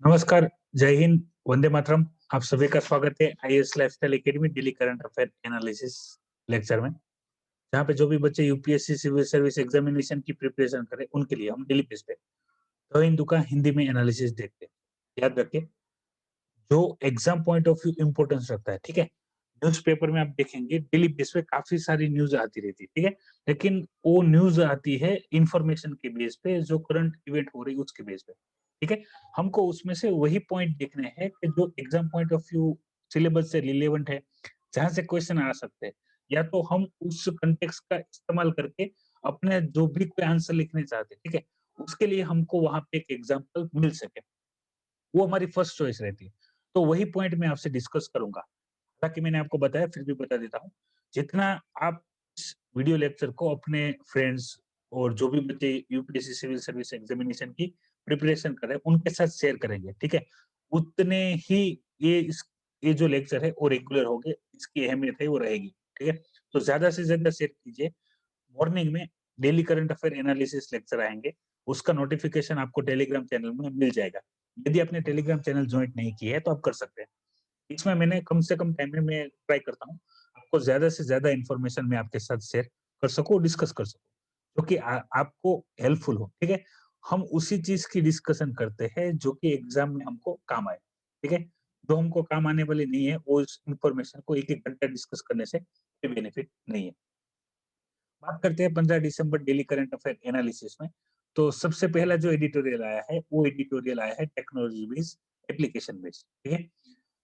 नमस्कार, जय हिंद, वंदे मातरम। आप सभी का स्वागत है IAS lifestyle academy daily current affair analysis lecture में, जहाँ पे जो भी बच्चे यूपीएससी सिविल सर्विस एग्जामिनेशन की प्रिपरेशन करें, उनके लिए हम डेली बेस पे द हिंदू का हिंदी में एनालिसिस देखते हैं। याद रखिए, जो exam point of view importance रखता है, ठीक है? न्यूज़पेपर में आप देखेंगे डेली बेस पे काफ़ी सारी न्यूज़ आती रहती है, ठीक है? लेकिन वो न्यूज़ आती है इन्फॉर्मेशन के बेस पे, जो करंट इवेंट हो रही है उसके बेस पे, ठीक है? हमको उसमें से वही पॉइंट देखने हैं कि जो exam point of view syllabus से रिलेवेंट है, जहाँ से क्वेश्चन आ सकते हैं। या तो हम उस कॉन्टेक्स्ट का इस्तेमाल करके अपने जो भी कोई आंसर लिखने चाहते हैं, ठीक है? उसके लिए हमको वहाँ पे एक एग्जाम्पल मिल सके। वो हमारी फर्स्ट चॉइस रहती है। तो वही पॉइंट मैं आपसे डिस्कस करूँगा। हालाँकि मैंने आपको बताया, फिर भी बता देता हूँ। जितना आप इस वीडियो लेक्चर को अपने फ्रेंड्स और जो भी बच्चे यूपीएससी सिविल सर्विस एग्ज़ामिनेशन की प्रिपरेशन कर रहे हैं, उनके साथ शेयर करेंगे, ठीक है? उतने ही ये इस ये जो लेक्चर है वो रेगुलर होंगे, इसकी अहमियत है वो रहेगी, ठीक है? तो ज़्यादा से ज़्यादा शेयर कीजिए। मॉर्निंग में daily current affair analysis lecture आएँगे, उसका नोटिफ़िकेशन आपको टेलीग्राम चैनल में मिल जाएगा। यदि आपने टेलीग्राम चैनल जॉइन नहीं किया है, तो आप कर सकते हैं। इसमें मैंने कम से कम टाइम में मैं ट्राई करता हूँ, आपको ज़्यादा से ज़्यादा इन्फॉर्मेशन मैं आपके साथ शेयर कर सकूँ, डिस्कस कर सकूँ, जो कि आपको हेल्पफुल हो, ठीक है? हम उसी चीज़ की डिस्कशन करते हैं जो कि एग्ज़ाम में हमको काम आए, ठीक है? जो हमको काम आने वाली नहीं है, वो उस इन्फॉर्मेशन को 1-1 घंटा डिस्कस करने से कोई बेनिफिट नहीं है। बात करते हैं 15 दिसंबर डेली करंट अफेयर एनालिसिस में। तो सबसे पहला जो एडिटोरियल आया है, वो एडिटोरियल आया है टेक्नोलॉजी बेस्ड, एप्लीकेशन बेस्ड, ठीक है?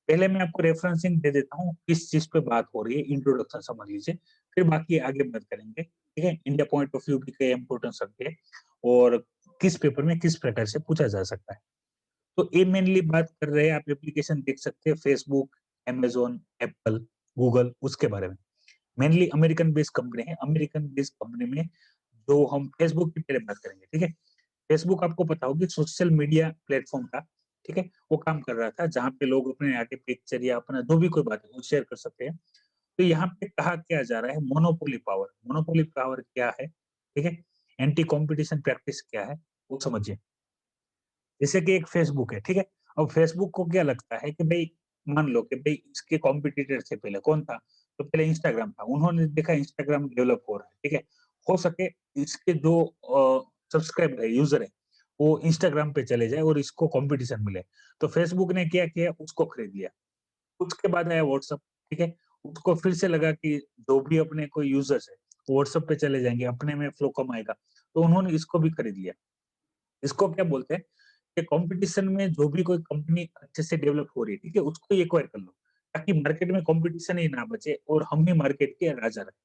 पहले मैं आपको रेफरेंसिंग दे देता हूँ, किस चीज़ पे बात हो रही है, इंट्रोडक्शन समझ लीजिए, फिर बाकी आगे बात करेंगे, ठीक है? इंडिया पॉइंट ऑफ व्यू की क्या इम्पोर्टेंस रखती है और किस पेपर में किस प्रकार से पूछा जा सकता है। तो ये मेनली बात कर रहे हैं, आप एप्लीकेशन देख सकते हैं फेसबुक, अमेज़न, एप्पल, गूगल, उसके बारे में। मेनली अमेरिकन बेस्ड कंपनी है, अमेरिकन बेस्ड कंपनी में जो हम फेसबुक की पहले बात करेंगे, ठीक है? फेसबुक आपको पता होगी सोशल मीडिया प्लेटफ़ॉर्म था, ठीक है? वो काम कर रहा था जहाँ पे लोग अपने आगे पिक्चर या अपना जो भी कोई बात है वो शेयर कर सकते हैं। तो यहाँ पे कहा क्या जा रहा है, मोनोपोली पावर क्या है, ठीक है? एंटी कॉम्पिटिशन प्रैक्टिस क्या है, वो समझिए। जैसे कि एक फेसबुक है, ठीक है? अब फेसबुक को क्या लगता है कि भई मान लो कि भई इसके कॉम्पिटिटर से पहले कौन था? तो पहले इंस्टाग्राम था। उन्होंने देखा इंस्टाग्राम डेवलप हो रहा है, ठीक है? हो सके इसके जो सब्सक्राइबर है, यूज़र है, वो इंस्टाग्राम पे चले जाए और इसको कॉम्पिटिशन मिले। तो फेसबुक ने क्या किया? उसको खरीद लिया। उसके बाद आया व्हाट्सएप, ठीक है? उसको फिर से लगा कि जो भी अपने कोई यूज़र्स है, वो व्हाट्सएप पे चले जाएँगे, अपने में फ्लो कम आएगा। तो उन्होंने इसको भी खरीद लिया। इसको क्या बोलते हैं कि कॉम्पिटिशन में जो भी कोई कंपनी अच्छे से डेवलप हो रही है, ठीक है? उसको ही एक्वायर कर लो, ताकि मार्केट में कॉम्पिटिशन ही ना बचे और हम ही मार्केट के राजा रहे।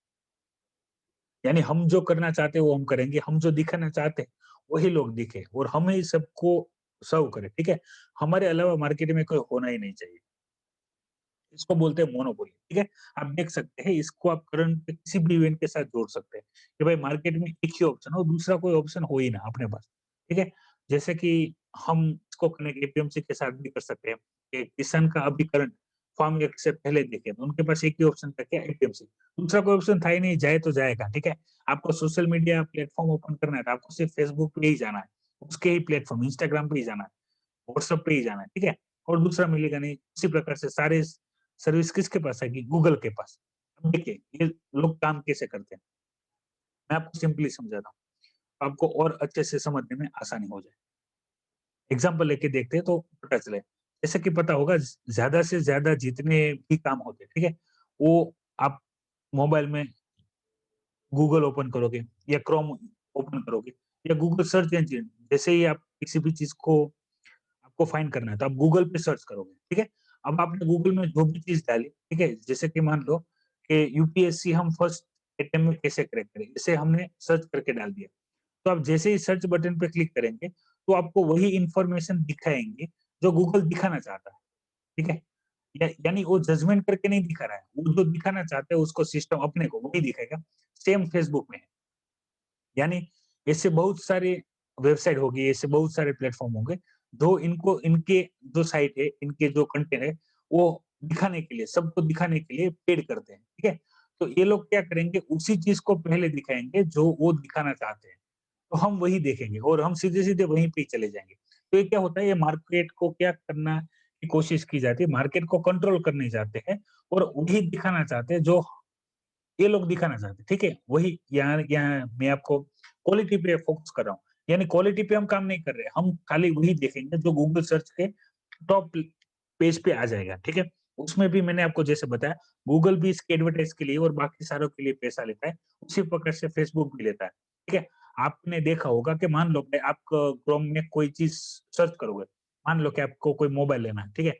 यानी हम जो करना चाहते हैं वो हम करेंगे, हम जो दिखाना चाहते हैं वही लोग दिखे और हम ही सबको सर्व करें, ठीक है? हमारे अलावा मार्केट में कोई होना ही नहीं चाहिए। इसको बोलते हैं मोनोपोली, ठीक है? आप देख सकते हैं, इसको आप करंट पे किसी भी इवेंट के साथ जोड़ सकते हैं, कि भाई मार्केट में एक ही ऑप्शन हो, दूसरा कोई ऑप्शन हो ही ना अपने पास, ठीक है? जैसे कि हम इसको कनेक्ट एपीएमसी के साथ भी कर सकते हैं, कि किसान का अभी करंट फार्म एक्ट से पहले देखें तो उनके पास एक ही ऑप्शन था, क्या? एपीएमसी। दूसरा कोई ऑप्शन था ही नहीं, जाए तो जाएगा, ठीक है? आपको सोशल मीडिया प्लेटफ़ॉर्म ओपन करना है, तो आपको सिर्फ फेसबुक पे ही जाना है, उसके ही प्लेटफ़ॉर्म इंस्टाग्राम पे ही जाना है, व्हाट्सएप पे ही जाना है, ठीक है? और दूसरा मिलेगा नहीं। इसी प्रकार से सारे सर्विस किसके पास आएगी? गूगल के पास। अब देखिए, ये लोग काम कैसे करते हैं? मैं आपको सिंपली समझाता हूँ, आपको और अच्छे से समझने में आसानी हो जाए। एग्ज़ाम्पल लेके देखते हैं तो पता चले। जैसे कि पता होगा ज़्यादा से ज़्यादा जितने भी काम होते हैं, ठीक है? वो आप मोबाइल में गूगल ओपन करोगे या क्रोम ओपन करोगे या गूगल सर्च इंजन, जैसे ही आप किसी भी चीज़ को आपको फाइंड करना है, तो आप गूगल पे सर्च करोगे, ठीक है? अब आपने गूगल में जो भी चीज़ डाली, ठीक है? जैसे कि मान लो कि यूपीएससी हम फर्स्ट अटेम्प्ट में कैसे क्रैक करें? जैसे हमने सर्च करके डाल दिया, तो आप जैसे ही सर्च बटन पे क्लिक करेंगे, तो आपको वही इन्फॉर्मेशन दिखाएँगे, जो गूगल दिखाना चाहता है, ठीक है? यानी वो जजमेंट करके नहीं दिखा रहा है, वो जो दिखाना चाहता है उसको सिस्टम अपने को वही दिखाएगा। सेम फेसबुक में है। यानी ऐसे बहुत सारे वेबसाइट होगी, ऐसे बहुत सारे प्लेटफ़ॉर्म होंगे, जो इनको इनके जो साइट है, इनके जो कंटेंट है, वो दिखाने के लिए, सबको दिखाने के लिए पेड करते हैं, ठीक है? तो ये लोग क्या करेंगे, उसी चीज़ को पहले दिखाएँगे जो वो दिखाना चाहते हैं। तो हम वही देखेंगे और हम सीधे-सीधे वहीं पे ही चले जाएँगे। तो ये क्या होता है, ये मार्केट को क्या करना की कोशिश की जाती है, मार्केट को कंट्रोल करने जाते हैं और वही दिखाना चाहते हैं जो ये लोग दिखाना चाहते हैं, ठीक है? वही यहाँ यहाँ मैं आपको क्वालिटी पे फ़ोकस कर रहा हूँ। यानी क्वालिटी पे हम काम नहीं कर रहे, हम खाली वही देखेंगे जो गूगल सर्च के टॉप पेज पे आ जाएगा, ठीक है? उसमें भी मैंने आपको जैसे बताया, गूगल भी इसके एडवर्टाइज़ के लिए और बाकी सारों के लिए पैसा लेता है, उसी प्रकार से फेसबुक भी लेता है, ठीक है? आपने देखा होगा कि मान लो कि आप क्रोम में कोई चीज़ सर्च करोगे, मान लो कि आपको कोई मोबाइल लेना है, ठीक है?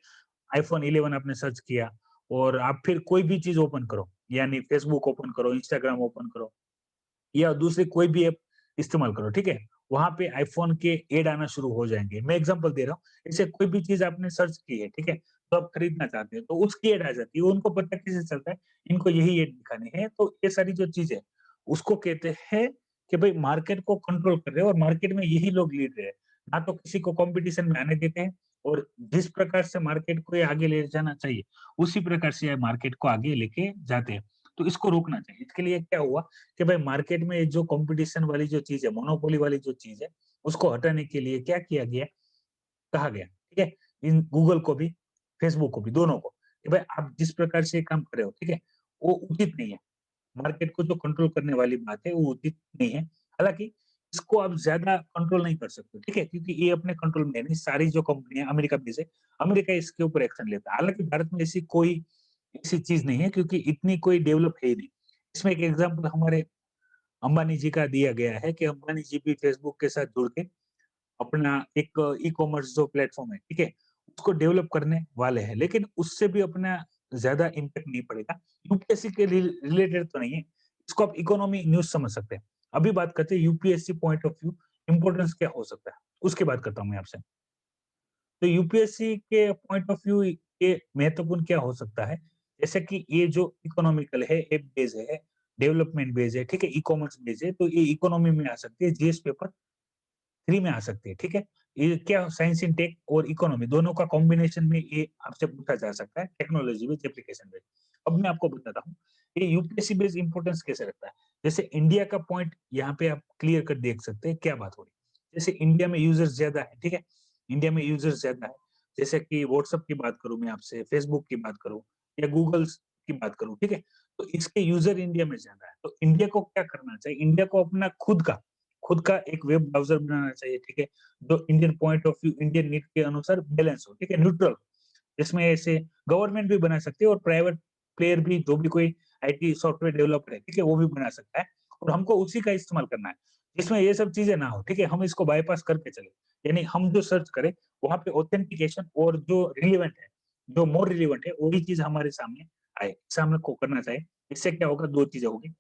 आईफ़ोन 11 आपने सर्च किया और आप फिर कोई भी चीज़ ओपन करो, यानी फ़ेसबुक ओपन करो, इंस्टाग्राम ओपन करो या दूसरी कोई भी ऐप इस्तेमाल करो, ठीक है? वहाँ पे आईफ़ोन के ऐड आना शुरू हो जाएँगे। मैं एग्ज़ाम्पल दे रहा हूँ, जैसे कोई भी चीज़ आपने सर्च की है, ठीक है? तो आप खरीदना चाहते हैं, तो उसकी ऐड आ जाती है, उनको पता कैसे चलता है, इनको यही ऐड दिखाने हैं, तो ये सारी जो चीज़ें, उसको कहते हैं कि भई मार्केट को कंट्रोल कर रहे हैं और मार्केट में यही लोग लीड रहे हैं। ना तो किसी को कॉम्पिटिशन में आने देते हैं और जिस प्रकार से मार्केट को ये आगे ले जाना चाहिए, उसी प्रकार से ये मार्केट को आगे लेके जाते हैं। तो इसको रोकना चाहिए। इसके लिए क्या हुआ कि भाई मार्केट में जो कॉम्पिटिशन वाली जो चीज़ है, मोनोपोली वाली जो चीज़ है, उसको हटाने के लिए क्या किया गया, कहा गया, ठीक है? इन गूगल को भी, फेसबुक को भी, दोनों को, कि भाई आप जिस प्रकार से काम कर रहे हो, ठीक है? वो उचित नहीं है। मार्केट को जो कंट्रोल करने वाली बात है, वो उचित नहीं है। हालाँकि इसको आप ज़्यादा कंट्रोल नहीं कर सकते, ठीक है? क्योंकि ये अपने कंट्रोल में है नहीं, सारी जो कंपनियाँ अमेरिका बेस्ड है, अमेरिका इसके ऊपर एक्शन लेता है। हालाँकि भारत में ऐसी कोई ऐसी चीज़ नहीं है क्योंकि इतनी कोई डेवलप है ही नहीं। इसमें एक एग्ज़ाम्पल हमारे अंबानी जी का दिया गया है कि अंबानी जी भी फेसबुक के साथ जुड़ के अपना एक ई-कॉमर्स जो प्लेटफ़ॉर्म है, ठीक है? उसको डेवलप करने वाले हैं, लेकिन उससे भी अपना ज़्यादा इम्पैक्ट नहीं पड़ेगा। यूपीएससी के रिलेटेड तो नहीं है, इसको आप इकोनॉमी न्यूज़ समझ सकते हैं। अभी बात करते हैं UPSC point of view importance क्या हो सकता है, उसकी बात करता हूँ मैं आपसे। तो यूपीएससी के पॉइंट ऑफ व्यू ये महत्वपूर्ण क्या हो सकता है? जैसे कि ये जो इकोनॉमिकल है, ऐप बेस है, डेवलपमेंट बेस है, ठीक है? ई-कॉमर्स बेस है, तो ये इकोनॉमी में आ सकती है, जीएस पेपर 3 में आ सकती है, ठीक है? ये क्या साइंस इन टेक और इकोनॉमी दोनों का कॉम्बिनेशन में ये आपसे पूछा जा सकता है, टेक्नोलॉजी विथ एप्लीकेशन बेस्ड। अब मैं आपको बताता हूँ, ये यूपीएससी बेस्ड इम्पोर्टेंस कैसे रखता है? जैसे इंडिया का पॉइंट यहाँ पे आप क्लियर कट देख सकते हैं, क्या बात हो रही है। जैसे इंडिया में यूज़र्स ज़्यादा है, ठीक है? इंडिया में यूज़र्स ज़्यादा है, जैसे कि व्हाट्सएप की बात करूँ मैं आपसे, फेसबुक की बात करूँ या गूगल्स की बात करूँ, ठीक है? तो इसके यूज़र इंडिया में ज़्यादा है, तो इंडिया को क्या करना चाहिए? इंडिया को अपना खुद का एक वेब ब्राउज़र बनाना चाहिए, ठीक है? जो Indian point of view, Indian need के अनुसार बैलेंस हो, ठीक है? न्यूट्रल, इसमें ऐसे गवर्नमेंट भी बना सकती है और प्राइवेट प्लेयर भी जो भी कोई आईटी सॉफ्टवेयर डेवलपर है, ठीक है? वो भी बना सकता है और हमको उसी का इस्तेमाल करना है। जिसमें ये सब चीज़ें ना हो, ठीक है? हम इसको बायपास करके चलें। यानी हम जो सर्च करें, वहाँ पे ऑथेंटिकेशन और जो रिलेवेंट है, जो मोर रिलेवेंट है, वही चीज़ हमारे सामने आए। ऐसा हमें को करना चाहिए। इससे क्या होगा, 2 चीज़ें होगी।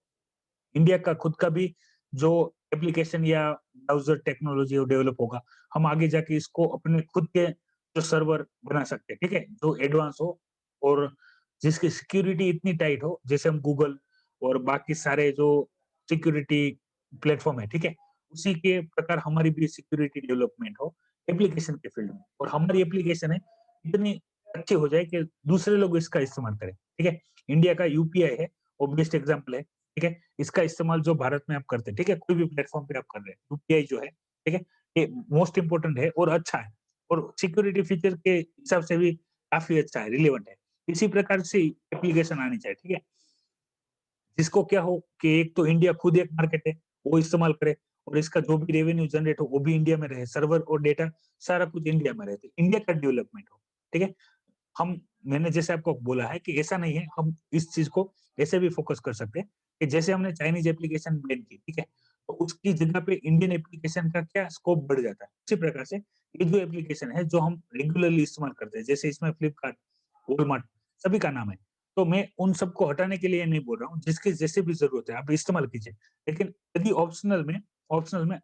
इंडिया का खुद का भी जो एप्लीकेशन या ब्राउज़र टेक्नोलॉजी वो डेवलप होगा। हम आगे जाके इसको अपने खुद के जो सर्वर बना सकते हैं, ठीक है? जो एडवांस हो और जिसकी सिक्योरिटी इतनी टाइट हो, जैसे हम गूगल और बाकी सारे जो सिक्योरिटी प्लेटफ़ॉर्म है, ठीक है? उसी के प्रकार हमारी भी सिक्योरिटी डेवलपमेंट हो एप्लीकेशन के फील्ड में और हमारी एप्लीकेशन है इतनी अच्छी हो जाए कि दूसरे लोग इसका इस्तेमाल करें, ठीक है? इंडिया का यूपीआई है, वो बेस्ट एग्ज़ाम्पल है, ठीक है? इसका इस्तेमाल जो भारत में आप करते हैं, ठीक है? कोई भी प्लेटफ़ॉर्म पे आप कर रहे हैं, यूपीआई जो है, ठीक है? ये मोस्ट इम्पोर्टेंट है और अच्छा है और सिक्योरिटी फीचर के हिसाब से भी काफ़ी अच्छा है, रिलेवेंट है। इसी प्रकार से एप्लीकेशन आनी चाहिए, ठीक है? जिसको क्या हो कि एक तो इंडिया खुद एक मार्केट है, वो इस्तेमाल करे और इसका जो भी रेवेन्यू जनरेट हो, वो भी इंडिया में रहे, सर्वर और डेटा सारा कुछ इंडिया में रहे, तो इंडिया का डेवलपमेंट हो, ठीक है? हम मैंने जैसे आपको बोला है कि ऐसा नहीं है, हम इस चीज़ को ऐसे भी फ़ोकस कर सकते हैं कि जैसे हमने चाइनीज़ एप्लीकेशन बैन की, ठीक है? तो उसकी जगह पे इंडियन एप्लीकेशन का क्या स्कोप बढ़ जाता है। उसी प्रकार से ये जो एप्लीकेशन है, जो हम रेगुलरली इस्तेमाल करते हैं, जैसे इसमें फ्लिपकार्ट, वॉलमार्ट सभी का नाम है। तो मैं उन सबको हटाने के लिए नहीं बोल रहा हूँ, जिसकी जैसे भी ज़रूरत है, आप इस्तेमाल कीजिए। लेकिन यदि ऑप्शनल में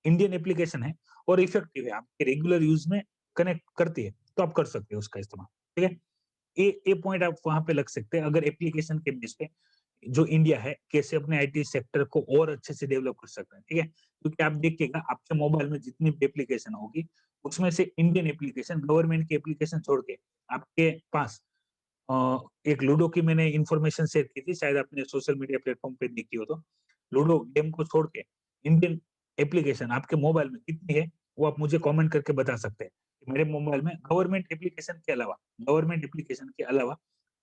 इंडियन एप्लीकेशन है और इफेक्टिव है, आपके रेगुलर यूज़ में कनेक्ट करती है, तो आप कर सकते हो उसका इस्तेमाल, ठीक है? ये पॉइंट आप वहाँ पे लग सकते हैं अगर एप्लीकेशन के बेस पे जो इंडिया है, कैसे अपने आईटी सेक्टर को और अच्छे से डेवलप कर सकता है, ठीक है? क्योंकि आप देखिएगा आपके मोबाइल में जितनी भी एप्लीकेशन होगी, उसमें से इंडियन एप्लीकेशन, गवर्नमेंट की एप्लीकेशन छोड़ के आपके पास एक लूडो की मैंने इन्फॉर्मेशन शेयर की थी, शायद आपने सोशल मीडिया प्लेटफ़ॉर्म पे देखी हो तो। लूडो गेम को छोड़ के इंडियन एप्लीकेशन आपके मोबाइल में कितनी है? वो आप मुझे कमेंट करके बता सकते हैं कि मेरे मोबाइल में गवर्नमेंट एप्लीकेशन के अलावा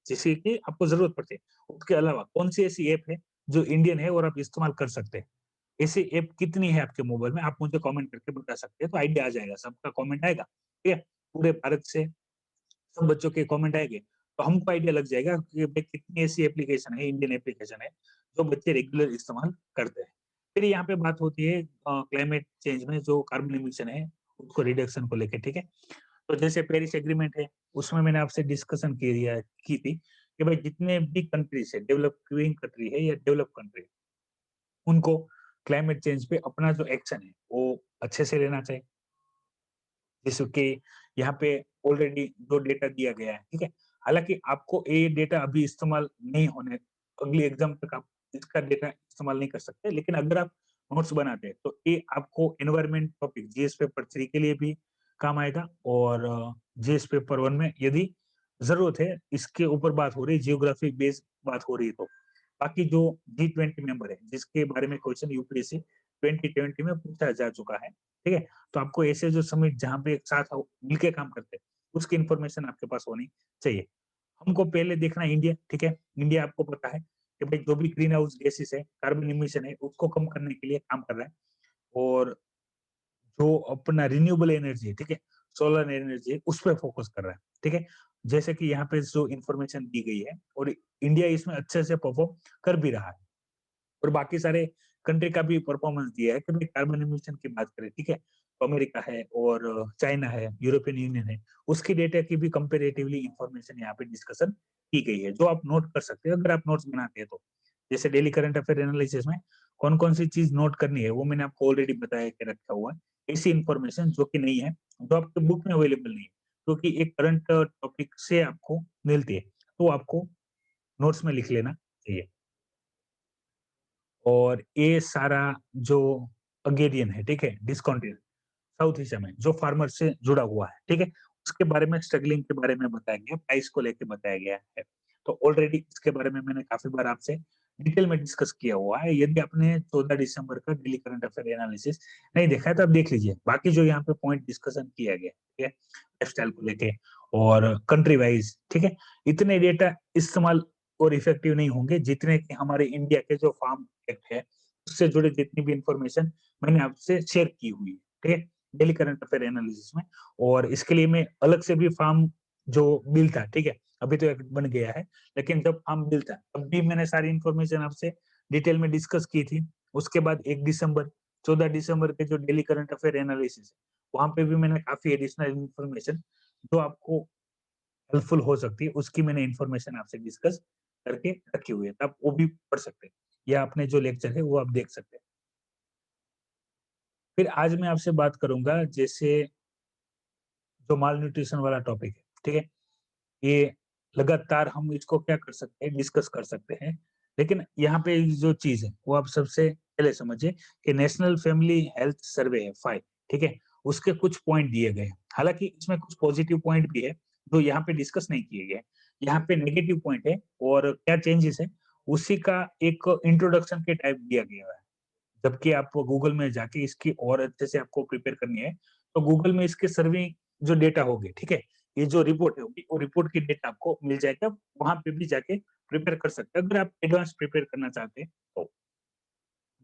जिसकी कि आपको ज़रूरत पड़ती है, उसके अलावा कौन-सी ऐसी ऐप है जो इंडियन है और आप इस्तेमाल कर सकते हैं? ऐसी ऐप कितनी है आपके मोबाइल में? आप मुझे कमेंट करके बता सकते हैं, तो आइडिया आ जाएगा, सबका कमेंट आएगा, ठीक है? पूरे भारत से सब बच्चों के कमेंट आएँगे, तो हमको आइडिया लग जाएगा कि भाई कितनी ऐसी एप्लीकेशन है, इंडियन एप्लीकेशन है, जो बच्चे रेगुलर इस्तेमाल करते हैं। फिर यहाँ पे बात होती है क्लाइमेट चेंज में जो कार्बन एमिशन है, उसको रिडक्शन को लेके, ठीक है? तो जैसे पेरिस एग्रीमेंट है, उसमें मैंने आपसे डिस्कशन की थी कि भाई जितने भी कंट्रीज़ है, डेवलपिंग कंट्री है या डेवलप कंट्री है, उनको क्लाइमेट चेंज पे अपना जो एक्शन है, वो अच्छे से लेना चाहिए। जैसे कि यहाँ पे ऑलरेडी जो डेटा दिया गया है, ठीक है? हालाँकि आपको ये डेटा अभी इस्तेमाल नहीं होने अगली एग्ज़ाम तक आप इसका डेटा इस्तेमाल नहीं कर सकते, लेकिन अगर आप नोट्स बनाते हैं, तो ये आपको एनवायरनमेंट टॉपिक जीएस पेपर 3 के लिए भी काम आएगा और जीएस पेपर 1 में यदि ज़रूरत है, इसके ऊपर बात हो रही है, जियोग्राफी बेस्ड बात हो रही है तो। बाकी जो जी20 मेंबर है, जिसके बारे में क्वेश्चन यूपीएससी 2020 में पूछा जा चुका है, ठीक है? तो आपको ऐसे जो समिट जहाँ पे एक साथ मिलके काम करते हैं, उसकी इन्फॉर्मेशन आपके पास होनी चाहिए। हमको पहले देखना है इंडिया, ठीक है? इंडिया आपको पता है कि भाई जो भी ग्रीन हाउस गैसेस है, कार्बन एमिशन है, उसको कम करने के लिए काम कर रहा है और जो अपना रिन्यूएबल एनर्जी है, ठीक है? सोलर एनर्जी है, उस पे फोकस कर रहा है, ठीक है? जैसे कि यहाँ पे जो इन्फॉर्मेशन दी गई है और इंडिया इसमें अच्छे से परफॉर्म कर भी रहा है। और बाकी सारे कंट्री का भी परफॉर्मेंस दिया है कि भाई कार्बन एमिशन की बात करें, ठीक है? तो अमेरिका है और चाइना है, यूरोपियन यूनियन है, उसकी डेटा की भी कंपैरेटिवली इन्फॉर्मेशन यहाँ पे डिस्कशन की गई है, जो आप नोट कर सकते हो अगर आप नोट्स बनाते हैं तो। जैसे डेली करंट अफेयर एनालिसिस में कौन-कौन सी चीज़ नोट करनी है, वो मैंने आपको ऑलरेडी बताया के रखा हुआ है। ऐसी इन्फॉर्मेशन जो कि नहीं है, जो आपके बुक में अवेलेबल नहीं है, क्योंकि एक करंट टॉपिक से आपको मिलती है, तो आपको नोट्स में लिख लेना चाहिए। और ये सारा जो अगेरियन है, ठीक है? डिस्कॉन्टिन्यूअस साउथ एशिया में जो फार्मर से जुड़ा हुआ है, ठीक है? उसके बारे में स्ट्रगलिंग के बारे में बताया गया, प्राइस को लेके बताया गया है। तो ऑलरेडी इसके बारे में मैंने काफ़ी बार आपसे डिटेल में डिस्कस किया हुआ है। यदि आपने 14 दिसंबर का डेली करंट अफेयर एनालिसिस नहीं देखा है तो आप देख लीजिए। बाकी जो यहाँ पे पॉइंट डिस्कशन किया गया है, ठीक है? लाइफ़स्टाइल को लेके और कंट्री वाइज़, ठीक है? इतने डेटा इस्तेमाल और इफेक्टिव नहीं होंगे जितने कि हमारे इंडिया के जो फार्म एक्ट है, उससे जुड़े जितनी भी इन्फॉर्मेशन मैंने आपसे शेयर की हुई है, ठीक है? डेली करंट अफेयर एनालिसिस में और इसके लिए मैं अलग से भी फार्म जो बिल था, ठीक है? अभी तो एक्ट बन गया है, लेकिन जब फार्म बिल था, तब भी मैंने सारी इन्फॉर्मेशन आपसे डिटेल में डिस्कस की थी। उसके बाद 1 दिसंबर, 14 दिसंबर के जो डेली करंट अफेयर एनालिसिस है, वहाँ पे भी मैंने काफ़ी एडिशनल इन्फॉर्मेशन जो आपको हेल्पफुल हो सकती है, उसकी मैंने इन्फॉर्मेशन आपसे डिस्कस करके रखी हुई है। तो आप वो भी पढ़ सकते हैं या अपने जो लेक्चर है, वो आप देख सकते हैं। फिर आज मैं आपसे बात करूँगा जैसे जो माल न्यूट्रिशन वाला टॉपिक है, ठीक है? ये लगातार हम इसको क्या कर सकते हैं, डिस्कस कर सकते हैं। लेकिन यहाँ पे जो चीज़ है, वो आप सबसे पहले समझिए कि नेशनल फैमिली हेल्थ सर्वे है, फाइव, ठीक है? उसके कुछ पॉइंट दिए गए हैं। हालाँकि इसमें कुछ पॉजिटिव पॉइंट भी है, जो यहाँ पे डिस्कस नहीं किए गए हैं। यहाँ पे नेगेटिव पॉइंट है और क्या चेंजेस है, उसी का एक इंट्रोडक्शन के टाइप दिया गया है। जबकि आप गूगल में जाके इसकी और अच्छे से आपको प्रिपेयर करनी है, तो गूगल में इसके सर्वे जो डेटा होंगे, ठीक है? ये जो रिपोर्ट होगी, वो रिपोर्ट की डेटा आपको मिल जाएगा, वहाँ पे भी जाके प्रिपेयर कर सकते हैं, अगर आप एडवांस प्रिपेयर करना चाहते हैं तो।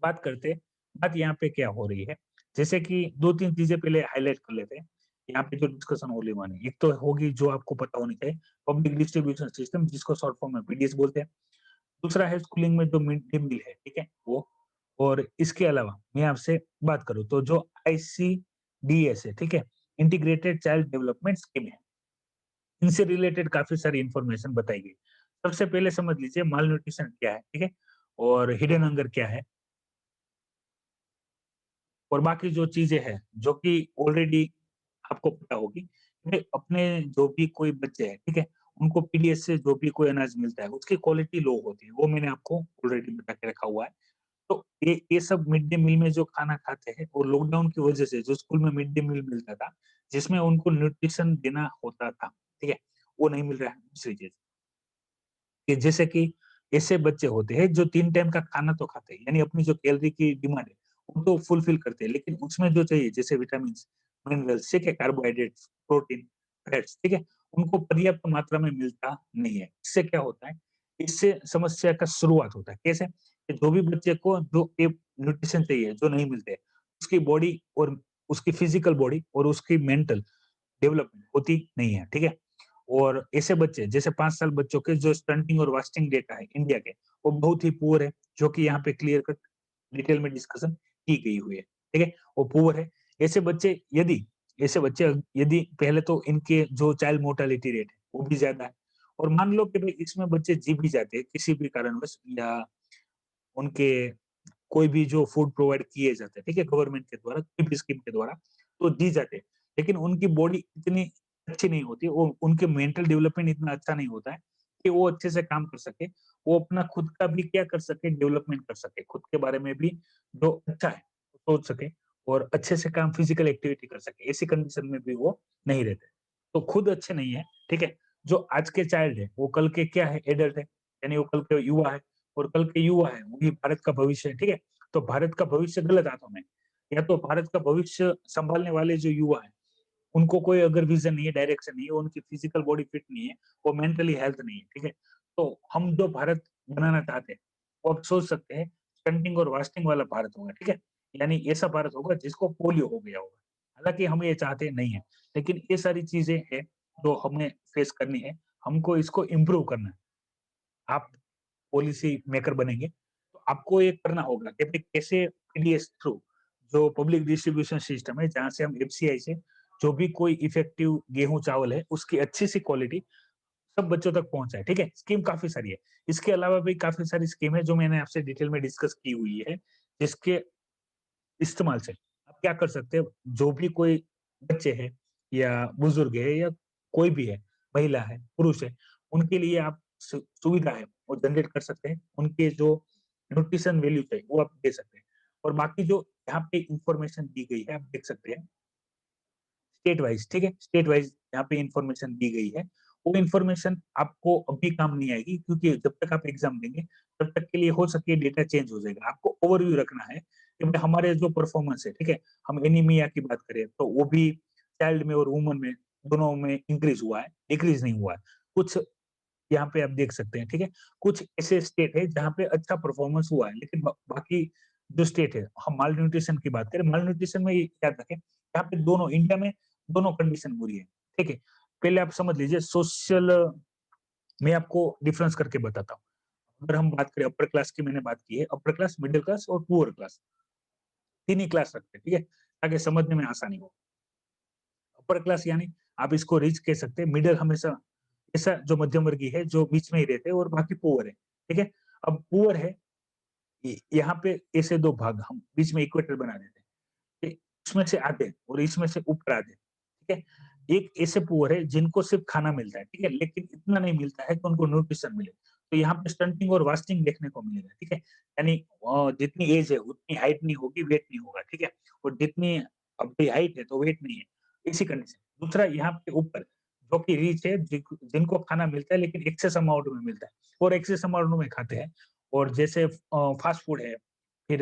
बात करते हैं, बात यहाँ पे क्या हो रही है, जैसे कि 2-3 चीज़ें पहले हाइलाइट कर लेते हैं, यहाँ पे जो डिस्कशन होने वाली है। एक तो होगी जो आपको पता होनी चाहिए, पब्लिक डिस्ट्रीब्यूशन सिस्टम जिसको शॉर्ट फॉर्म में पीडीएस बोलते हैं। दूसरा है स्कूलिंग में जो मिड डे मील है, ठीक है? वो और इसके अलावा मैं आपसे बात करूँ तो जो आईसीडीएस है, ठीक है? इंटीग्रेटेड चाइल्ड डेवलपमेंट स्कीम है। इनसे रिलेटेड काफ़ी सारी इन्फॉर्मेशन बताई गई। सबसे पहले समझ लीजिए माल न्यूट्रिशन क्या है, ठीक है? और हिडन हंगर क्या है? और बाकी जो चीज़ें हैं, जो कि ऑलरेडी आपको पता होगी कि अपने जो भी कोई बच्चे हैं, ठीक है? उनको पीडीएस से जो भी कोई अनाज मिलता है, उसकी क्वालिटी लो होती है, वो मैंने आपको ऑलरेडी बता के रखा हुआ है। तो ये सब मिड डे मील में जो खाना खाते हैं वो लॉकडाउन की वजह से जो स्कूल में मिड डे मील मिलता था, जिसमें उनको न्यूट्रिशन देना होता था, ठीक है? वो नहीं मिल रहा है, दूसरी चीज़ कि जैसे कि ऐसे बच्चे होते हैं जो 3 टाइम का खाना तो खाते हैं, यानी अपनी जो कैलोरी की डिमांड है, वो तो फुलफिल करते हैं, लेकिन उसमें जो चाहिए जैसे विटामिन्स, मिनरल्स, ठीक है, कार्बोहाइड्रेट्स, प्रोटीन, फैट्स, ठीक है, उनको पर्याप्त मात्रा में मिलता नहीं है। इससे क्या होता है, इससे समस्या का शुरुआत होता है। कैसे? कि जो भी बच्चे को जो एक न्यूट्रिशन चाहिए, जो नहीं मिलते, उसकी बॉडी और उसकी फिजिकल बॉडी और उसकी मेंटल डेवलपमेंट होती नहीं है, ठीक है? और ऐसे बच्चे जैसे 5 साल बच्चों के जो स्टंटिंग और वास्टिंग डेटा है इंडिया के, वो बहुत ही पुअर है, जो कि यहाँ पे क्लियर कट डिटेल में डिस्कशन की गई हुई है, ठीक है? वो पुअर है। ऐसे बच्चे यदि ऐसे बच्चे यदि पहले तो इनके जो चाइल्ड मोर्टेलिटी रेट है, वो भी ज़्यादा है और मान लो कि भई इसमें बच्चे जी भी जाते हैं किसी भी कारणवश या उनके कोई भी जो फूड प्रोवाइड किए जाते हैं, ठीक है? गवर्नमेंट के द्वारा, कोई भी स्कीम के द्वारा, तो दी जाते हैं। लेकिन उनकी बॉडी इतनी अच्छी नहीं होती, वो उनके मेंटल डेवलपमेंट इतना अच्छा नहीं होता है कि वो अच्छे से काम कर सके। वो अपना खुद का भी क्या कर सके, डेवलपमेंट कर सके। खुद के बारे में भी जो अच्छा है, सोच सके और अच्छे से काम फिजिकल एक्टिविटी कर सके। ऐसी कंडीशन में भी वो नहीं रहते। तो खुद अच्छे नहीं है, ठीक है? जो आज के चाइल्ड है, वो कल के क्या है, एडल्ट है, यानी वो कल के युवा है। और कल के युवा है, वही भारत का भविष्य है, ठीक है? तो भारत का भविष्य गलत हाथों में है। या तो भारत का भविष्य सँभालने वाले जो युवा हैं, उनको कोई अगर विज़न नहीं है, डायरेक्शन नहीं है, उनकी फिज़िकल बॉडी फिट नहीं है, वो मेंटली हेल्थ नहीं है, ठीक है? तो हम जो भारत बनाना चाहते हैं, वो आप सोच सकते हैं स्टंटिंग और वास्टिंग वाला भारत होगा, ठीक है? यानी ऐसा भारत होगा जिसको पोलियो हो गया होगा। हालाँकि हम ये चाहते नहीं हैं, लेकिन ये सारी चीज़ें हैं जो हमें फेस करनी है, हमको इसको इम्प्रूव करना है। आप पॉलिसी मेकर बनेंगे, तो आपको ये करना होगा कि भई कैसे पीडीएस थ्रू जो पब्लिक डिस्ट्रीब्यूशन सिस्टम है, जहाँ से हम एफसीआई से जो भी कोई इफेक्टिव गेहूँ, चावल है, उसकी अच्छी सी क्वालिटी सब बच्चों तक पहुँचाए, ठीक है? स्कीम काफ़ी सारी है। इसके अलावा भी काफ़ी सारी स्कीम है जो मैंने आपसे डिटेल में डिस्कस की हुई है, जिसके इस्तेमाल से आप क्या कर सकते हो, जो भी कोई बच्चे हैं या बुजुर्ग है या कोई भी है, महिला है, पुरुष है, उनके लिए आप सुविधा है, वो जनरेट कर सकते हैं। उनके जो न्यूट्रिशन वैल्यूज़ है, वो आप दे सकते हैं। और बाकी जो यहाँ पे इन्फॉर्मेशन दी गई है, आप देख सकते हैं स्टेट वाइज़, ठीक है? स्टेट वाइज़ यहाँ पे इन्फॉर्मेशन दी गई है। वो इन्फॉर्मेशन आपको अभी काम नहीं आएगी क्योंकि जब तक आप एग्ज़ाम देंगे, तब तक के लिए हो सके डेटा चेंज हो जाएगा। आपको ओवरव्यू रखना है कि भाई हमारे जो परफॉर्मेंस है, ठीक है? हम एनीमिया की बात करें, तो वो भी चाइल्ड में और वुमन में, दोनों में इंक्रीज़ हुआ है, डिक्रीज़ नहीं हुआ है। कुछ यहाँ पे आप देख सकते हैं, ठीक है? कुछ ऐसे स्टेट है जहाँ पे अच्छा परफॉर्मेंस हुआ है, लेकिन बाकी जो स्टेट है, हम माल न्यूट्रिशन की बात करें, माल न्यूट्रिशन में ये याद रखें, यहाँ पे दोनों इंडिया में दोनों कंडीशन बुरी है, ठीक है? पहले आप समझ लीजिए सोशल मैं आपको डिफरेंस करके बताता हूँ। अगर हम बात करें अपर क्लास की मैंने बात की है, अपर क्लास, मिडल क्लास और पुअर क्लास, 3 ही क्लास रखते हैं, ठीक है? ताकि समझने में आसानी हो। अपर क्लास यानी आप इसको रिच कह सकते हैं, मिडल हमेशा ऐसा जो मध्यम वर्गीय है, जो बीच में ही रहते हैं और बाकी पुअर है, ठीक है? अब पुअर है, यहाँ पे ऐसे 2 भाग हम बीच में इक्वेटर बना देते हैं। कि इसमें से आधे और इसमें से ऊपर आधे, ठीक है? एक ऐसे पुअर है जिनको सिर्फ़ खाना मिलता है, ठीक है? लेकिन इतना नहीं मिलता है कि उनको न्यूट्रिशन मिले। तो यहाँ पे स्टंटिंग और वास्टिंग देखने को मिलेगा, ठीक है? यानी जितनी एज है उतनी हाइट नहीं होगी, वेट नहीं होगा, ठीक है? और जितनी आपकी हाइट है तो वेट नहीं है, इसी कंडीशन। दूसरा यहाँ पे ऊपर जो कि रिच है जिनको खाना मिलता है लेकिन एक्सेस अमाउंट में मिलता है और एक्सेस अमाउंट में खाते हैं और जैसे फास्ट फूड है, फिर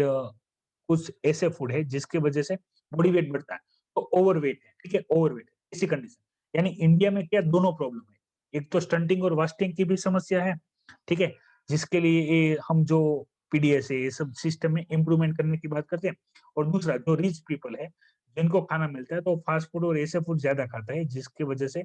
कुछ ऐसे फूड है जिसकी वजह से बॉडी वेट बढ़ता है, तो ओवरवेट है, ठीक है? ओवरवेट है, इसी कंडीशन। यानी इंडिया में क्या दोनों प्रॉब्लम है, एक तो स्टंटिंग और वास्टिंग की भी समस्या है, ठीक है? जिसके लिए ये हम जो पीडीएस है, ये सब सिस्टम में इम्प्रूवमेंट करने की बात करते हैं और दूसरा जो रिच पीपल है, जिनको खाना मिलता है तो फास्ट फूड और ऐसे फूड ज़्यादा खाता है जिसकी वजह से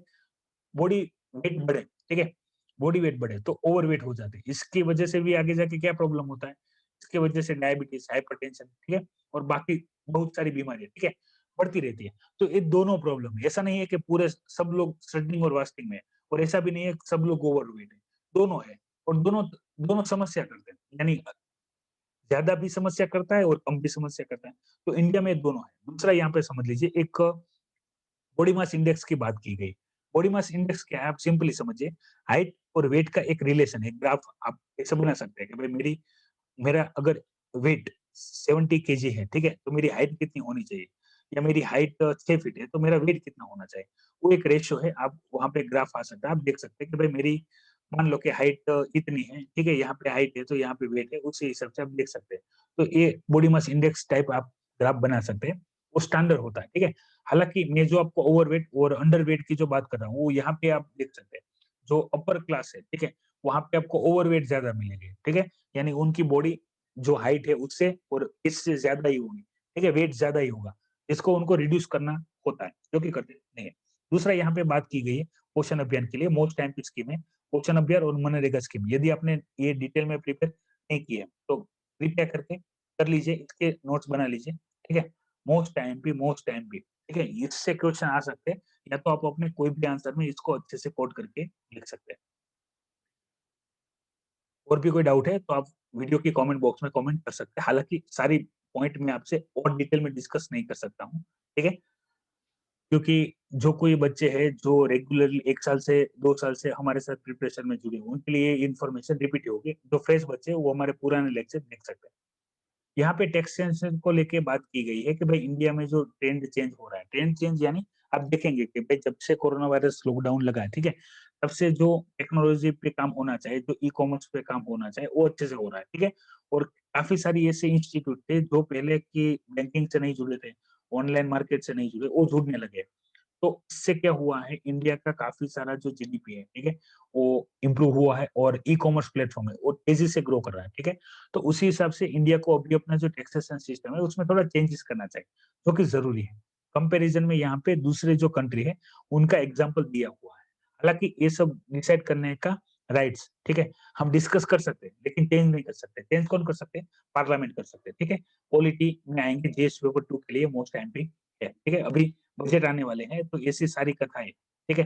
बॉडी वेट बढ़े, ठीक है? बॉडी वेट बढ़े तो ओवरवेट हो जाते हैं। इसकी वजह से भी आगे जाके क्या प्रॉब्लम होता है? इसकी वजह से डायबिटीज़, हाइपरटेंशन, ठीक है? और बाकी बहुत सारी बीमारियाँ, ठीक है? बढ़ती रहती है। तो ये दोनों प्रॉब्लम है। ऐसा नहीं है कि पूरे सब लोग स्टंटिंग और वास्टिंग में है और ऐसा भी नहीं है कि सब लोग ओवरवेट है। दोनों है और दोनों दोनों समस्या करते हैं। यानी ज़्यादा भी समस्या करता है और कम भी समस्या करता है। तो इंडिया में दोनों है। दूसरा यहाँ पे समझ लीजिए एक बॉडी मास इंडेक्स की बात की गई। बॉडी मास इंडेक्स क्या है? आप सिंपली समझिए, हाइट और वेट का एक रिलेशन है, ग्राफ आप ऐसे बना सकते हैं कि भाई मेरा अगर वेट 70 केजी है, ठीक है? तो मेरी हाइट कितनी होनी चाहिए? या मेरी हाइट 6 फीट है, तो मेरा वेट कितना होना चाहिए? वो एक रेशियो है, आप वहाँ पे ग्राफ आ सकता है, आप देख सकते हैं कि भाई मेरी मान लो कि हाइट इतनी है, ठीक है? यहाँ पे हाइट है, तो यहाँ पे वेट है, उसी हिसाब से आप देख सकते हैं। तो ये बॉडी मास इंडेक्स टाइप आप ग्राफ बना सकते हैं, वो स्टैंडर्ड होता है, ठीक है? हालाँकि मैं जो आपको ओवरवेट और अंडरवेट की जो बात कर रहा हूँ, वो यहाँ पे आप देख सकते हैं। जो अपर क्लास है, ठीक है? वहाँ पे आपको ओवरवेट ज़्यादा मिलेंगे, ठीक है? यानी उनकी बॉडी जो हाइट है उससे और इससे ज़्यादा ही होगी, ठीक है? वेट ज़्यादा ही होगा, जिसको उनको रिड्यूस करना होता है, जो कि करते नहीं है। दूसरा यहाँ पे बात की गई है पोषण अभियान के लिए मोस्ट टाइम की स्कीम है, पोषण अभियान और मनरेगा स्कीम। यदि आपने ये डिटेल में प्रिपेयर नहीं किए हैं, तो कृपया करके कर लीजिए, इसके नोट्स बना लीजिए, ठीक है? मोस्ट आईएमपी, ठीक है? इससे क्वेश्चन आ सकते हैं, या तो आप अपने कोई भी आंसर में इसको अच्छे से कोट करके लिख सकते हैं। और भी कोई डाउट है तो आप वीडियो के कमेंट बॉक्स में कमेंट कर सकते हैं। हालाँकि सारी पॉइंट मैं आपसे और डिटेल में डिस्कस नहीं कर सकता हूँ, ठीक है? क्योंकि जो कोई बच्चे हैं जो रेगुलरली 1 साल से 2 साल से हमारे साथ प्रिपरेशन में जुड़े हुए हैं, उनके लिए इन्फॉर्मेशन रिपीट ही होगी। जो फ्रेश बच्चे हैं वो हमारे पुराने लेक्चर देख सकते हैं। यहाँ पे टैक्सेशन को लेके बात की गई है कि भाई इंडिया में जो ट्रेंड चेंज हो रहा है, ट्रेंड चेंज यानी आप देखेंगे कि भाई जब से कोरोना वायरस लॉकडाउन लगा है, ठीक है? तब से जो टेक्नोलॉजी पे काम होना चाहिए, जो ई-कॉमर्स पे काम होना चाहिए, वो अच्छे से हो रहा है, ठीक है? और काफ़ी सारी ऐसे इंस्टीट्यूट थे जो पहले की बैंकिंग से नहीं जुड़े थे, ऑनलाइन मार्केट से नहीं जुड़े, वो जुड़ने लगे। तो इससे क्या हुआ है इंडिया का काफ़ी सारा जो जीडीपी है, ठीक है? वो इम्प्रूव हुआ है और ई-कॉमर्स प्लेटफ़ॉर्म है, वो तेज़ी से ग्रो कर रहा है, ठीक है? तो उसी हिसाब से इंडिया को अभी अपना जो टैक्सेशन सिस्टम है, उसमें थोड़ा चेंजेस करना चाहिए, जो कि ज़रूरी है। कंपैरिज़न में यहाँ पे दूसरे जो कंट्री है, उनका एग्ज़ाम्पल दिया हुआ है। हालाँकि ये सब डिसाइड करने का राइट्स, ठीक है? हम डिस्कस कर सकते हैं, लेकिन चेंज नहीं कर सकते। चेंज कौन कर सकते हैं? पार्लियामेंट कर सकते हैं, ठीक है? पॉलिटी में आएँगे जीएस पेपर 2 के लिए मोस्ट एमपी है, ठीक है? अभी बजट आने वाले हैं, तो ऐसी सारी कथाएँ, ठीक है?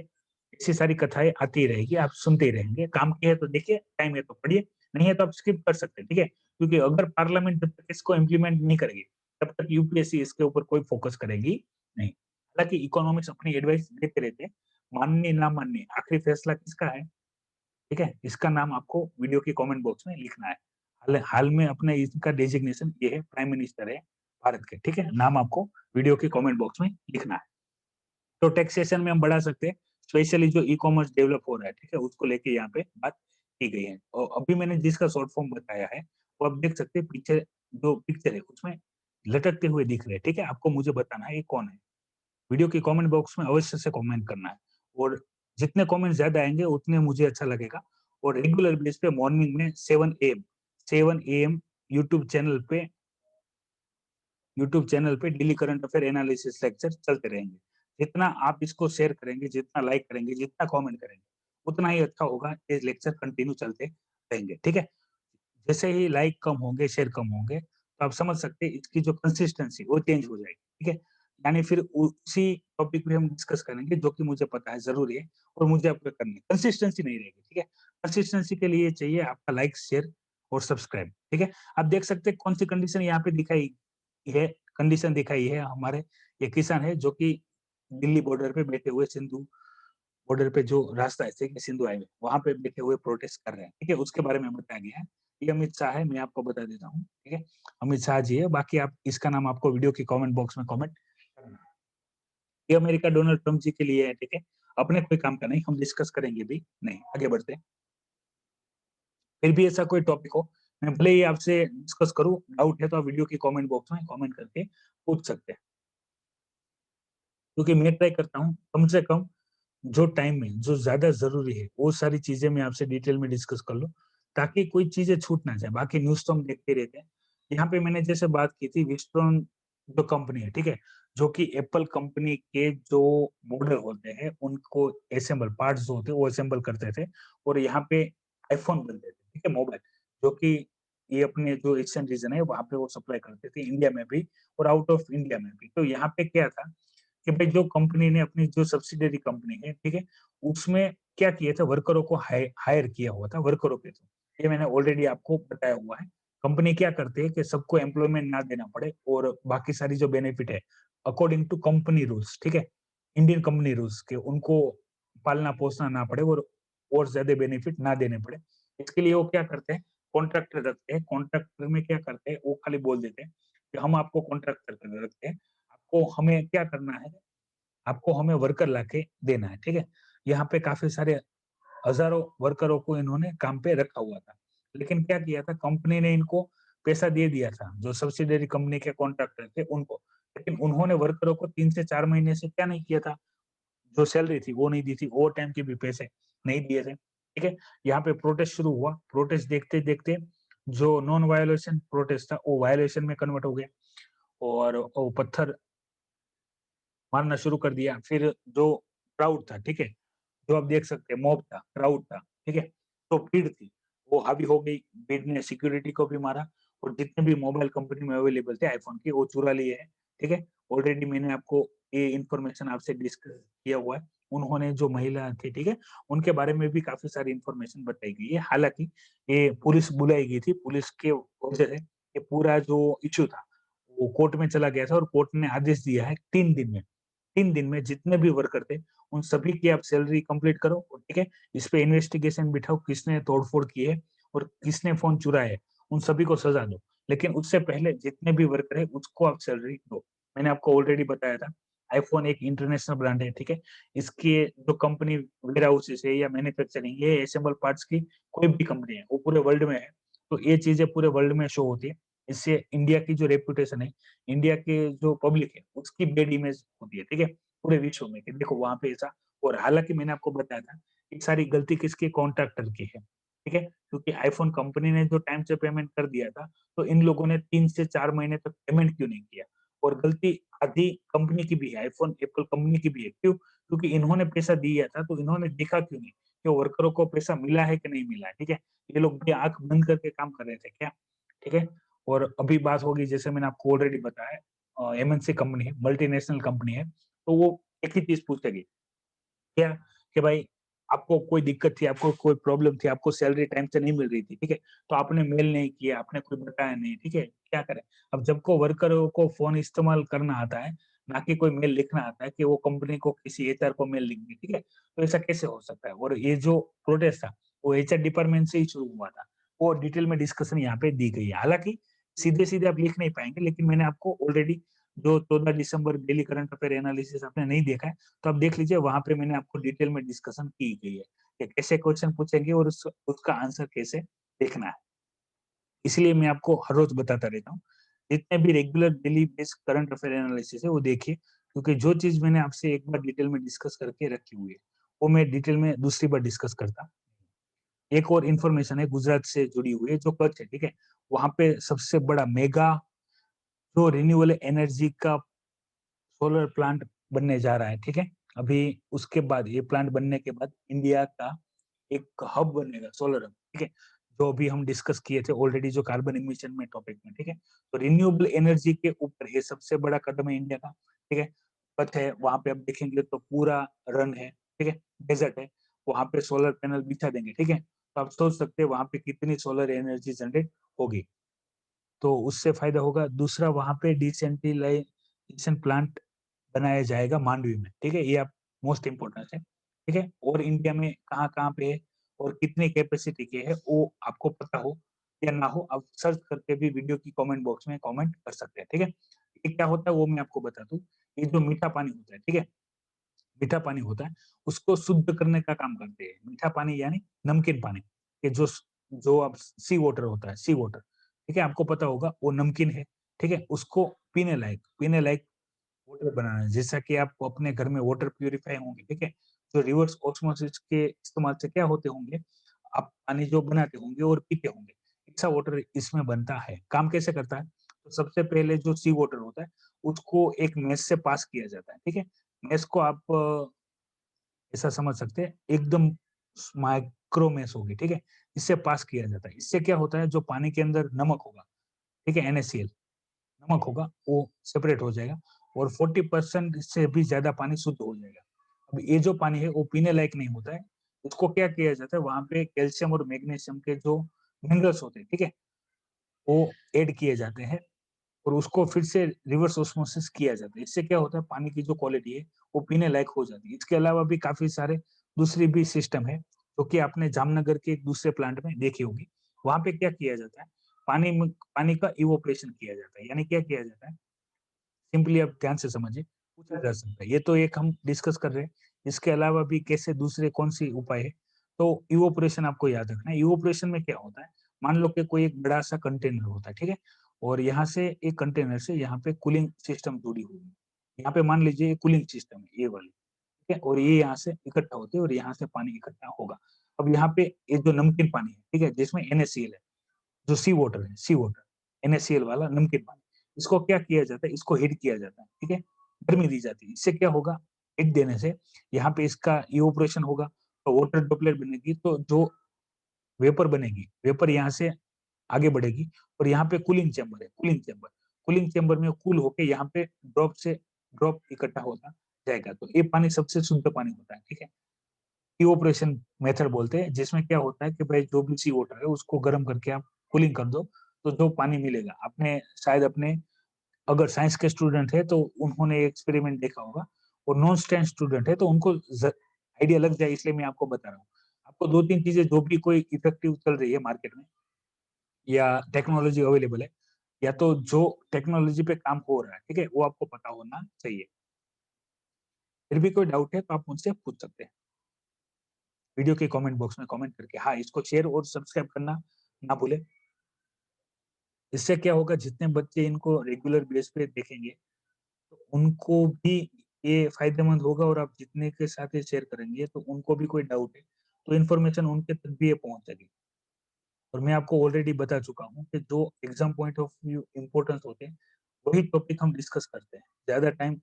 ऐसी सारी कथाएँ आती ही रहेगी, आप सुनते ही रहेंगे। काम की है तो देखिए, टाइम है तो पढ़िए, नहीं है तो आप स्किप कर सकते हैं, ठीक है? क्योंकि अगर पार्लियामेंट जब तक इसको इम्प्लीमेंट नहीं करेगी, तब तक यूपीएससी इसके ऊपर कोई फोकस करेगी नहीं। हालाँकि इकोनॉमिक्स अपनी एडवाइस देते रहते हैं, माननी ना माननी, आखिरी फैसला किसका है, ठीक है? इसका नाम आपको वीडियो के कमेंट बॉक्स में लिखना है। हाल हाल में अपने इसका डेजिग्नेशन ये है, प्राइम मिनिस्टर है भारत के, ठीक है? नाम आपको वीडियो के कमेंट बॉक्स में लिखना है। तो टैक्सेशन में हम बढ़ा सकते हैं, स्पेशली जो ई-कॉमर्स डेवलप हो रहा है, ठीक है? उसको लेके यहाँ पे बात की गई है। और अभी मैंने जिसका शॉर्ट फॉर्म बताया है, वो आप देख सकते हैं पीछे जो पिक्चर है उसमें लटकते हुए दिख रहे हैं, ठीक है? आपको मुझे बताना है ये कौन है? वीडियो के कमेंट बॉक्स में अवश्य से कमेंट करना है और जितने कमेंट ज़्यादा आएँगे उतने मुझे अच्छा लगेगा और रेगुलर बेस पे मॉर्निंग में 7 एएम यूट्यूब चैनल पे daily current affair analysis lecture चलते रहेंगे। जितना आप इसको शेयर करेंगे, जितना लाइक करेंगे, जितना कमेंट करेंगे, उतना ही अच्छा होगा, ये लेक्चर कंटिन्यू चलते रहेंगे, ठीक है? जैसे ही लाइक कम होंगे, शेयर कम होंगे, तो आप समझ सकते हैं इसकी जो कंसिस्टेंसी वो चेंज हो जाएगी, ठीक है? यानी फिर उसी टॉपिक पे हम डिस्कस करेंगे जो कि मुझे पता है ज़रूरी है और मुझे आपको करनी है। कंसिस्टेंसी नहीं रहेगी, ठीक है? कंसिस्टेंसी के लिए चाहिए आपका लाइक, शेयर और सब्सक्राइब, ठीक है? आप देख सकते हैं कौन-सी कंडीशन यहाँ पे दिखाई है कंडीशन दिखाई है हमारे ये किसान है जो कि दिल्ली बॉर्डर पे बैठे हुए सिंधु बॉर्डर पे जो रास्ता है, ठीक है, सिंधु हाईवे, वहाँ पे बैठे हुए प्रोटेस्ट कर रहे हैं, ठीक है? उसके बारे में बताया गया है। ये अमित शाह है, मैं आपको बता देता हूँ, ठीक है? अमित शाह जी है, बाकी आप इसका नाम आपको वीडियो के कमेंट बॉक्स में कमेंट करना है। ये अमेरिका डोनाल्ड ट्रम्प जी के लिए है, ठीक है? अपने कोई काम का नहीं, हम डिस्कस करेंगे भी नहीं, आगे बढ़ते हैं। फिर भी ऐसा कोई टॉपिक हो, मैं भले ही आपसे डिस्कस करूँ, डाउट है तो आप वीडियो के कमेंट बॉक्स में कमेंट करके पूछ सकते हैं। क्योंकि मैं ट्राई करता हूँ, कम से कम जो टाइम में जो ज़्यादा ज़रूरी है, वो सारी चीज़ें मैं आपसे डिटेल में डिस्कस कर लूँ, ताकि कोई चीज़ें छूट ना जाए। बाकी न्यूज़ तो हम देखते रहते हैं। यहाँ पे मैंने जैसे बात की थी विस्ट्रॉन जो कंपनी है, ठीक है? जो कि एप्पल कंपनी के जो मॉडल होते हैं, उनको असेंबल पार्ट्स जो होते हैं, वो असेंबल करते थे और यहाँ पे आईफ़ोन बनते थे, ठीक है? मोबाइल, जो कि ये अपने जो एशियन रीजन है, वहाँ पे वो सप्लाई करते थे, इंडिया में भी और आउट ऑफ इंडिया में भी। तो यहाँ पे क्या था कि भाई जो कंपनी ने अपनी जो सब्सिडियरी कंपनी है, ठीक है? उसमें क्या किया था वर्करों को हायर किया हुआ था वर्करों के थ्रू। ये मैंने ऑलरेडी आपको बताया हुआ है। कंपनी क्या करती है कि सबको एम्प्लॉयमेंट ना देना पड़े और बाकी सारी जो बेनिफिट है अकॉर्डिंग टू कंपनी रूल्स, ठीक है? इंडियन कंपनी रूल्स के उनको पालना-पोसना ना पड़े और ज़्यादा बेनिफिट ना देने पड़े। इसके लिए वो क्या करते हैं कॉन्ट्रैक्टर रखते हैं। कॉन्ट्रैक्टर में क्या करते हैं वो खाली बोल देते हैं कि हम आपको कॉन्ट्रैक्टर कर रखते हैं। आपको हमें क्या करना है आपको हमें वर्कर लाके देना है, ठीक है? यहाँ पे काफ़ी सारे हज़ारों वर्करों को इन्होंने काम पे रखा हुआ था। लेकिन क्या किया था कंपनी ने इनको पैसा दे दिया था, जो सब्सिडियरी कंपनी के कॉन्ट्रैक्टर थे उनको। लेकिन उन्होंने वर्करों को 3 से 4 महीने से क्या नहीं किया था, जो सैलरी थी वो नहीं दी थी, ओवरटाइम के भी पैसे नहीं दिए थे, ठीक है? यहाँ पे प्रोटेस्ट शुरू हुआ, प्रोटेस्ट देखते-देखते जो नॉन वायोलेशन प्रोटेस्ट था, वो वायोलेशन में कन्वर्ट हो गया और वो पत्थर मारना शुरू कर दिया। फिर जो क्राउड था, ठीक है? जो आप देख सकते हैं मॉब था, क्राउड था, ठीक है? तो भीड़ थी, वो हावी हो गई, भीड़ ने सिक्योरिटी को भी मारा और जितने भी मोबाइल कंपनी में अवेलेबल थे आईफ़ोन के वो चुरा लिए हैं, ठीक है? ऑलरेडी मैंने आपको ये इन्फॉर्मेशन आपसे डिस्कस किया हुआ है। उन्होंने जो महिला थी, ठीक है? उनके बारे में भी काफ़ी सारी इन्फॉर्मेशन बताई गई है। हालाँकि ये पुलिस बुलाई गई थी, पुलिस के वजह से ये पूरा जो इश्यू था, वो कोर्ट में चला गया था और कोर्ट ने आदेश दिया है 3 दिन में। 3 दिन में जितने भी वर्कर थे, उन सभी की आप सैलरी कंप्लीट करो, और ठीक है? इस पे इन्वेस्टिगेशन बिठाओ, किसने तोड़-फोड़ की है और किसने फ़ोन चुराए हैं, उन सभी को सज़ा दो। लेकिन उससे पहले जितने भी वर्कर हैं, उसको आप सैलरी दो। मैंने आपको ऑलरेडी बताया था, आईफ़ोन एक इंटरनेशनल ब्रांड है, ठीक है? इसके जो कंपनी वेयर हाउसेज़ है या मैन्युफैक्चरिंग, ये असेंबल पार्ट्स की कोई भी कंपनी है, वो पूरे वर्ल्ड में है। तो ये चीज़ें पूरे वर्ल्ड में शो होती है। इससे इंडिया की जो रेपुटेशन है, इंडिया के जो पब्लिक है, उसकी बैड इमेज होती है, ठीक है? पूरे विश्व में कि देखो वहाँ पे ऐसा। और हालाँकि मैंने आपको बताया था, ये सारी गलती किसकी कॉन्ट्रैक्टर की है, ठीक है? क्योंकि आईफ़ोन कंपनी ने जो टाइम से पेमेंट कर दिया था, तो इन लोगों ने 3 से 4 महीने तक पेमेंट क्यों नहीं किया? और गलती आधी कंपनी की भी है, आईफ़ोन एप्पल कंपनी की भी है। क्यों? क्योंकि इन्होंने पैसा दिया था, तो इन्होंने देखा क्यों नहीं कि वर्करों को पैसा मिला है कि नहीं मिला है, ठीक है? ये लोग भी आँख बंद करके काम कर रहे थे क्या? ठीक है? और अभी बात होगी जैसे मैंने आपको ऑलरेडी बताया, एमएनसी कंपनी है, मल्टीनेशनल कंपनी है, तो वो एक ही चीज़ पूछेगी, क्या? कि भाई आपको कोई दिक्कत थी, आपको कोई प्रॉब्लम थी, आपको सैलरी टाइम से नहीं मिल रही थी, ठीक है? तो आपने मेल नहीं किया, आपने कुछ बताया नहीं, ठीक है? क्या करें? अब जब को वर्करों को फ़ोन इस्तेमाल करना आता है, ना कि कोई मेल लिखना आता है कि वो कंपनी को किसी एचआर को मेल लिख दी, ठीक है? तो ऐसा कैसे हो सकता है? और ये जो प्रोटेस्ट था, वो एचआर डिपार्टमेंट से ही शुरू हुआ था। वो डिटेल में डिस्कशन यहाँ पे दी गई है। हालाँकि सीधे-सीधे आप लिख नहीं पाएँगे, लेकिन मैंने आपको ऑलरेडी जो 14 दिसंबर डेली करंट अफेयर एनालिसिस आपने नहीं देखा है, तो आप देख लीजिए, वहाँ पे मैंने आपको डिटेल में डिस्कशन की गई है, कि कैसे क्वेश्चन पूछेंगे और उसका आंसर कैसे देखना है। इसलिए मैं आपको हर रोज़ बताता रहता हूँ। जितने भी regular daily based current affair analysis है वो देखिए, क्योंकि जो चीज़ मैंने आपसे एक बार डिटेल में डिस्कस करके रखी हुई है, वो मैं डिटेल में दूसरी बार डिस्कस करता। एक और इन्फॉर्मेशन है गुजरात से जुड़ी हुई है, जो कच्छ है, ठीक है? वहाँ पे सबसे बड़ा मेगा जो रिन्यूएबल एनर्जी का सोलर प्लांट बनने जा रहा है, ठीक है? अभी उसके बाद ये प्लांट बनने के बाद इंडिया का एक हब बनेगा, सोलर हब, ठीक है? जो अभी हम डिस्कस किए थे ऑलरेडी, जो कार्बन एमिशन में टॉपिक में, ठीक है? तो रिन्यूएबल एनर्जी के ऊपर ये सबसे बड़ा कदम है इंडिया का, ठीक है? पथ है, वहाँ पे आप देखेंगे तो पूरा रन है, ठीक है? डेज़र्ट है, वहाँ पे सोलर पैनल बिछा देंगे, ठीक है? तो आप सोच सकते हैं वहाँ पे कितनी सोलर एनर्जी जनरेट होगी। तो उससे फ़ायदा होगा। दूसरा, वहाँ पे डिसेंट्रलाइज़ेशन प्लांट बनाया जाएगा मांडवी में, ठीक है? ये आप मोस्ट इम्पोर्टेंट है, ठीक है? और इंडिया में कहाँ-कहाँ पे है और कितनी कैपेसिटी के है, वो आपको पता हो या ना हो, आप सर्च करके भी वीडियो की कमेंट बॉक्स में कमेंट कर सकते हैं, ठीक है? ये क्या होता है वो मैं आपको बता दूँ। ये जो मीठा पानी होता है, ठीक है? मीठा पानी होता है, उसको शुद्ध करने का काम करते हैं। मीठा पानी यानी नमकीन पानी, ये जो अब सी वाटर होता है, सी वाटर, ठीक है? आपको पता होगा वो नमकीन है, ठीक है? उसको पीने लायक वाटर बनाना है। जैसा कि आप अपने घर में वाटर प्यूरीफायर होंगे, ठीक है? तो रिवर्स ऑस्मोसिस के इस्तेमाल से क्या होते होंगे, आप पानी जो बनाते होंगे और पीते होंगे, ऐसा वाटर इसमें बनता है। काम कैसे करता है? तो सबसे पहले जो सी वाटर होता है, उसको एक मेस से पास किया जाता है, ठीक है? मेस को आप ऐसा समझ सकते हैं, एकदम माइक्रो मेस होगी, ठीक है? इससे पास किया जाता है। इससे क्या होता है, जो पानी के अंदर नमक होगा, ठीक है? NaCl नमक होगा, वो सेपरेट हो जाएगा और 40% से भी ज़्यादा पानी शुद्ध हो जाएगा। अब ये जो पानी है वो पीने लायक नहीं होता है, उसको क्या किया जाता है, वहाँ पे कैल्शियम और मैग्नीशियम के जो मिनरल्स होते हैं, ठीक है? वो ऐड किए जाते हैं और उसको फिर से रिवर्स ऑस्मोसिस किया जाता है। इससे क्या होता है, पानी की जो क्वालिटी है, वो पीने लायक हो जाती है। इसके अलावा भी काफ़ी सारे दूसरी भी सिस्टम है, जो कि आपने जामनगर के एक दूसरे प्लांट में देखी होगी। वहाँ पे क्या किया जाता है, पानी का इवैपोरेशन किया जाता है। यानी क्या किया जाता है, सिंपली आप ध्यान से समझिए, पूछा जा सकता है। ये तो एक हम डिस्कस कर रहे हैं, इसके अलावा भी कैसे दूसरे कौन-सी उपाय है, तो इवोपोरेशन आपको याद रखना है। इवोपोरेशन में क्या होता है, मान लो कि कोई एक बड़ा-सा कंटेनर होता है, ठीक है? और यहाँ से एक कंटेनर से यहाँ पे कूलिंग सिस्टम जुड़ी हुई है। यहाँ पे मान लीजिए ये कूलिंग सिस्टम है, ये वाली, ठीक है? और ये यहाँ से इकट्ठा होते हैं और यहाँ से पानी इकट्ठा होगा। अब यहाँ पे ये जो नमकीन पानी है, ठीक है? जिसमें NaCl है, जो सी वाटर है, सी वाटर, NaCl वाला नमकीन पानी। इसको क्या किया जाता है, इसको हीट किया जाता है, ठीक है? गर्मी दी जाती है। इससे क्या होगा, हीट देने से यहाँ पे इसका इवैपोरेशन होगा, तो वाटर ड्रॉपलेट बनेगी, तो जो वेपर बनेगी, वेपर यहाँ से आगे बढ़ेगी और यहाँ पे कूलिंग चैम्बर है, कूलिंग चैम्बर। कूलिंग चैम्बर में कूल होके यहाँ पे ड्रॉप से ड्रॉप इकट्ठा होता जाएगा। तो ये पानी सबसे शुद्ध पानी होता है, ठीक है? इवैपोरेशन मेथड बोलते हैं, जिसमें क्या होता है कि भाई जो भी सी वाटर है उसको गर्म करके आप कूलिंग कर दो, तो जो पानी मिलेगा, आपने शायद अपने अगर साइंस के स्टूडेंट है तो उन्होंने एक्सपेरिमेंट देखा होगा, और नॉन साइंस स्टूडेंट है तो उनको आइडिया लग जाए, इसलिए मैं आपको बता रहा हूँ। आपको 2-3 चीजें जो भी कोई इफेक्टिव चल रही है मार्केट में या टेक्नोलॉजी अवेलेबल है, या तो जो टेक्नोलॉजी पे काम हो रहा है, ठीक है? वो आपको पता होना चाहिए। फिर भी कोई डाउट है तो आप मुझसे पूछ सकते हैं। वीडियो के कमेंट बॉक्स में कमेंट करके। हाँ, इसको शेयर और सब्सक्राइब करना ना भूलें। इससे क्या होगा, जितने बच्चे इनको रेगुलर बेस पे देखेंगे, तो उनको भी ये फ़ायदेमंद होगा, और आप जितने के साथ ये शेयर करेंगे, तो उनको भी कोई डाउट है, तो इन्फॉर्मेशन उनके तक भी ये पहुँचेगी। और मैं आपको ऑलरेडी बता चुका हूँ कि जो exam point of view importance होते हैं, वही टॉपिक हम डिस्कस करते हैं। ज़्यादा टाइम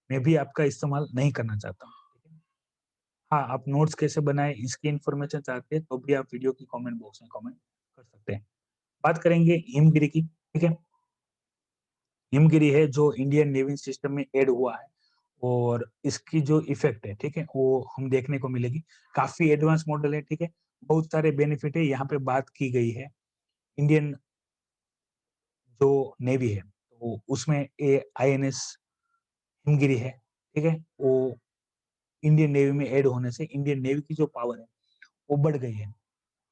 मैं भी आपका इस्तेमाल नहीं करना चाहता हूँ, ठीक है? हाँ, आप नोट्स कैसे बनाएँ, इसकी इन्फॉर्मेशन चाहते हैं, तो भी आप वीडियो की कमेंट बॉक्स में कमेंट कर सकते हैं। बात करेंगे हिमगिरी की, ठीक है? हिमगिरी है जो इंडियन नेवी सिस्टम में ऐड हुआ है, और इसकी जो इफ़ेक्ट है, ठीक है? वो हम देखने को मिलेगी। काफ़ी एडवांस मॉडल है, ठीक है? बहुत सारे बेनिफिट है, यहाँ पे बात की गई है। इंडियन जो नेवी है, तो उसमें ये आईएनएस हिमगिरी है, ठीक है? वो इंडियन नेवी में ऐड होने से इंडियन नेवी की जो पावर है, वो बढ़ गई है।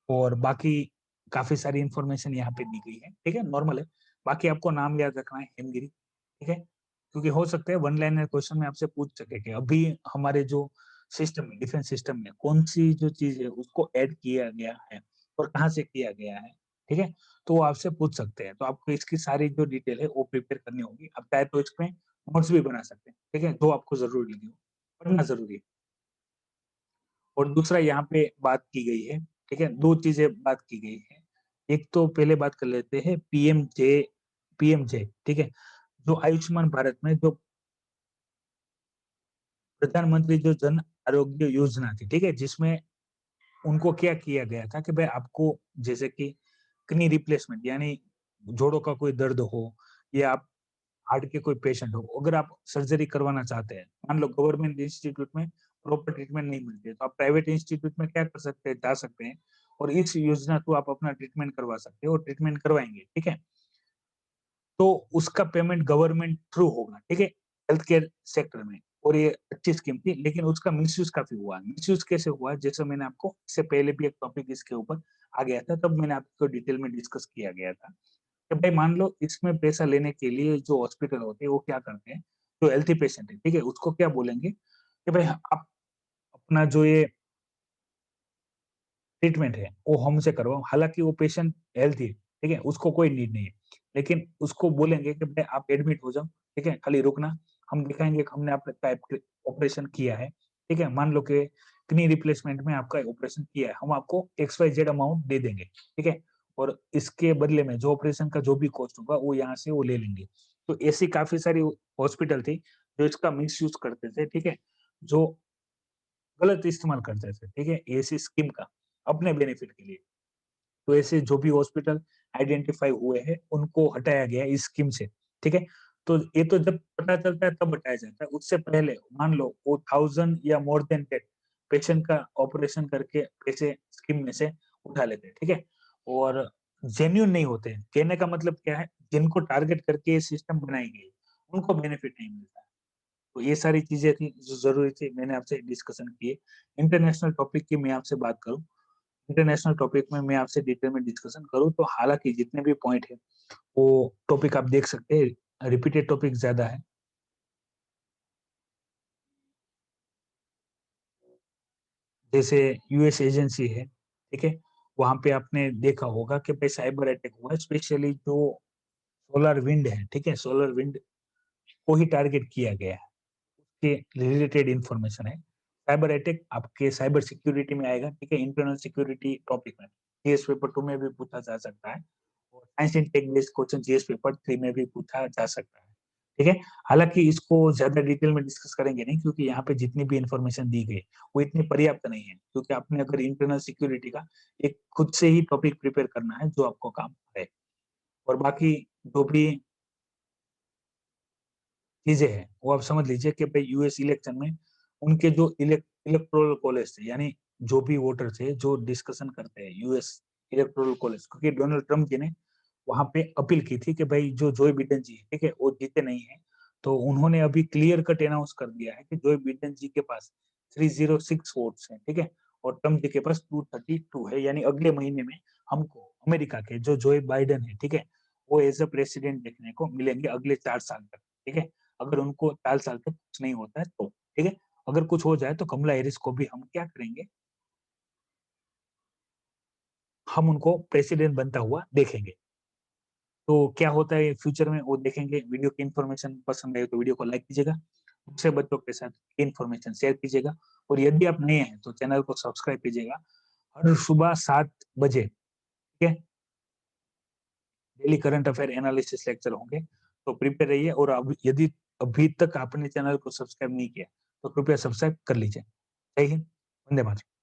और बाकी काफ़ी सारी इन्फॉर्मेशन यहाँ पे दी गई है, ठीक है? नॉर्मल है। बाकी आपको नाम याद रखना है हिमगिरी, ठीक है? क्योंकि हो सकता है वन लाइनर क्वेश्चन में आपसे पूछ सके कि अभी हमारे जो सिस्टम में, डिफेंस सिस्टम में कौन-सी जो चीज़ है उसको ऐड किया गया है और कहाँ से किया गया है, ठीक है? तो वो आपसे पूछ सकते हैं। तो आपको इसकी सारी जो डिटेल है वो प्रिपेयर करनी होगी। आप चाहे तो इसमें नोट्स भी बना सकते हैं, ठीक है? जो आपको ज़रूरी लगे हो, पढ़ना ज़रूरी है। और दूसरा यहाँ पे बात की गई है, ठीक है? 2 चीज़ें बात की गई है। एक तो पहले बात कर लेते हैं पीएमजे, ठीक है? जो आयुष्मान भारत में जो प्रधानमंत्री जो जन आरोग्य योजना थी, ठीक है? जिसमें उनको क्या किया गया था कि भाई आपको जैसे कि किडनी रिप्लेसमेंट, यानी जोड़ों का कोई दर्द हो, या आप हार्ट के कोई पेशेंट हो, अगर आप सर्जरी करवाना चाहते हैं, मान लो गवर्नमेंट इंस्टीट्यूट में प्रॉपर ट्रीटमेंट नहीं मिलती है, तो आप प्राइवेट इंस्टीट्यूट में क्या कर सकते हैं, जा सकते हैं, और इस योजना थ्रू आप अपना ट्रीटमेंट करवा सकते हो और ट्रीटमेंट करवाएँगे, ठीक है? तो उसका पेमेंट गवर्नमेंट थ्रू होगा, ठीक है? हेल्थ केयर सेक्टर में, और ये अच्छी स्कीम थी, लेकिन उसका मिसयूज़ काफ़ी हुआ है। मिसयूज़ कैसे हुआ है? जैसे मैंने आपको इससे पहले भी एक टॉपिक इसके ऊपर आ गया था, तब मैंने आपको डिटेल में डिस्कस किया गया था। कि भाई मान लो इसमें पैसा लेने के लिए जो हॉस्पिटल होते हैं वो क्या करते हैं, जो हेल्थी पेशेंट है, ठीक है? उसको क्या बोलेंगे कि भाई आप अपना जो ये ट्रीटमेंट है, वो हमसे करवाओ। हालाँकि वो पेशेंट हेल्थी है, ठीक है? उसको कोई नीड नहीं है। लेकिन उसको बोलेंगे कि भाई आप एडमिट हो जाओ, ठीक है? खाली रुकना, हम दिखाएँगे कि हमने आपका ऑपरेशन किया है, ठीक है? मान लो कि किडनी रिप्लेसमेंट में आपका ऑपरेशन किया है, हम आपको XYZ अमाउंट दे देंगे, ठीक है? और इसके बदले में जो ऑपरेशन का जो भी कॉस्ट होगा वो यहाँ से वो ले लेंगे। तो ऐसी काफ़ी सारी हॉस्पिटल थी, जो इसका मिसयूज़ करते थे, ठीक है? जो गलत इस्तेमाल करते थे, ठीक है? ऐसी स्कीम का अपने बेनिफिट के लिए। तो ऐसे जो भी हॉस्पिटल आइडेंटिफाई हुए हैं, उनको हटाया गया है इस स्कीम से, ठीक है? तो ये तो जब पता चलता है तब हटाया जाता है, उससे पहले मान लो वो 1000 या मोर देन दैट पेशेंट का ऑपरेशन करके पैसे स्कीम में से उठा लेते हैं, ठीक है? और जेन्युइन नहीं होते हैं, कहने का मतलब क्या है, जिनको टारगेट करके ये सिस्टम बनाई गई, उनको बेनिफिट नहीं मिलता है। तो ये सारी चीज़ें थी जो ज़रूरी थी, मैंने आपसे डिस्कशन किए। इंटरनेशनल टॉपिक की मैं आपसे बात करूँ, इंटरनेशनल टॉपिक में मैं आपसे डिटेल में डिस्कशन करूँ, तो हालाँकि जितने भी पॉइंट हैं, वो टॉपिक आप देख सकते हैं, रिपीटेड टॉपिक ज़्यादा है। जैसे यूएस एजेंसी है, ठीक है? वहाँ पे आपने देखा होगा कि भाई साइबर अटैक हुआ है, स्पेशली जो सोलर विंड है, ठीक है? सोलर विंड को ही टारगेट किया गया है, उसके रिलेटेड इन्फॉर्मेशन है। साइबर अटैक आपके साइबर सिक्योरिटी में आएगा, ठीक है? इंटरनल सिक्योरिटी टॉपिक में, जीएस पेपर 2 में भी पूछा जा सकता है और science and tech based question GS paper 3 में भी पूछा जा सकता है, ठीक है? हालाँकि इसको ज़्यादा डिटेल में डिस्कस करेंगे नहीं क्योंकि यहाँ पे जितनी भी इन्फॉर्मेशन दी गई, वो इतनी पर्याप्त नहीं है, क्योंकि आपने अगर इंटरनल सिक्योरिटी का एक खुद से ही टॉपिक प्रिपेयर करना है, जो आपको काम आए और बाकी जो भी चीज़ें हैं, वो आप समझ लीजिए कि भई यूएस इलेक्शन में उनके जो इलेक्टोरल कॉलेज थे, यानी जो भी वोटर थे, जो डिस्कशन करते हैं यूएस इलेक्टोरल कॉलेज, क्योंकि डोनाल्ड ट्रम्प जी ने वहाँ पे अपील की थी कि भाई जो जोए बिडेन जी, ठीक है? वो जीते नहीं हैं, तो उन्होंने अभी क्लियर कट अनाउंस कर दिया है कि जोए बिडेन जी के पास 306 वोट्स हैं, ठीक है? और ट्रम्प जी के पास 232 है, यानी अगले महीने में हमको अमेरिका के जो जोए बाइडेन है, ठीक है? वो एज़ अ प्रेसिडेंट देखने को मिलेंगे अगले 4 साल तक, ठीक है? अगर उनको 4 साल तक कुछ नहीं होता है तो, ठीक है? अगर कुछ हो जाए तो कमला हैरिस को भी हम क्या करेंगे, हम उनको प्रेसिडेंट बनता हुआ देखेंगे। तो क्या होता है फ्यूचर में वो देखेंगे। वीडियो की इन्फॉर्मेशन पसंद आए तो वीडियो को लाइक कीजिएगा, दूसरे बच्चों के साथ इन्फॉर्मेशन शेयर कीजिएगा और यदि आप नए हैं तो चैनल को सब्सक्राइब कीजिएगा। हर सुबह 7 बजे, ठीक है? Daily current affair analysis lecture होंगे, तो प्रिपेयर रहिए और अब यदि अभी तक आपने चैनल को सब्सक्राइब नहीं किया, तो कृपया सब्सक्राइब कर लीजिए। जय हिंद, वंदे मातरम।